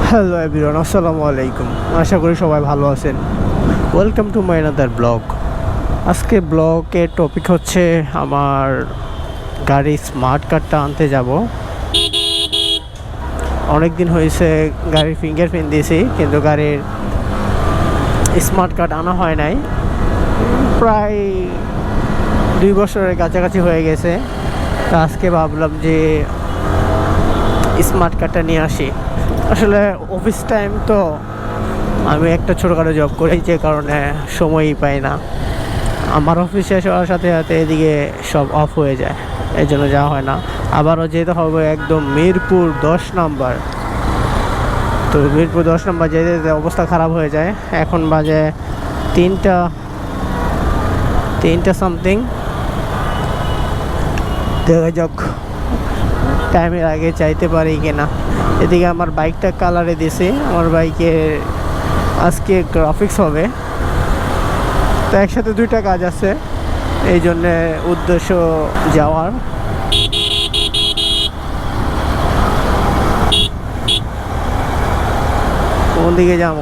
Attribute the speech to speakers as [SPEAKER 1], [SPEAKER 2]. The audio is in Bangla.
[SPEAKER 1] হ্যালো এভরিওয়ান, আসসালামু আলাইকুম। আশা করি সবাই ভালো আছেন। Welcome to my another blog. আজকে ব্লগের টপিক হচ্ছে আমার গাড়ির স্মার্ট কার্ডটা আনতে যাব। অনেক দিন হয়েছে গাড়ির ফিঙ্গারপ্রিন্ট দিয়েছি, কিন্তু গাড়ির স্মার্ট কার্ড আনা হয় নাই। প্রায় 2 বছরের কাছাকাছি হয়ে গেছে। তা আজকে ভাবলাম যে স্মার্ট কার্ডটা নিয়ে আসি। আসলে অফিস টাইম তো, আমি একটা ছোটোখাটো জব করি, যে কারণে সময়ই পাই না। আমার অফিস শেষ হওয়ার সাথে সাথে এদিকে সব অফ হয়ে যায়, এই জন্য যাওয়া হয় না। আবারও যেতে হবে একদম মিরপুর 10 নম্বর। তো মিরপুর 10 নম্বর যেতে যেতে অবস্থা খারাপ হয়ে যায়। এখন বাজে তিনটা সামথিং। দেখা যাক টাইমের আগে চাইতে পারি কিনা। এদিকে আমার বাইকটা কালারে দিছি, আমার বাইকে আজকে গ্রাফিক্স হবে। তো একসাথে দুইটা কাজ আছে, এই জন্যে উদ্দেশ্য যাওয়ার। কোন দিকে যাবো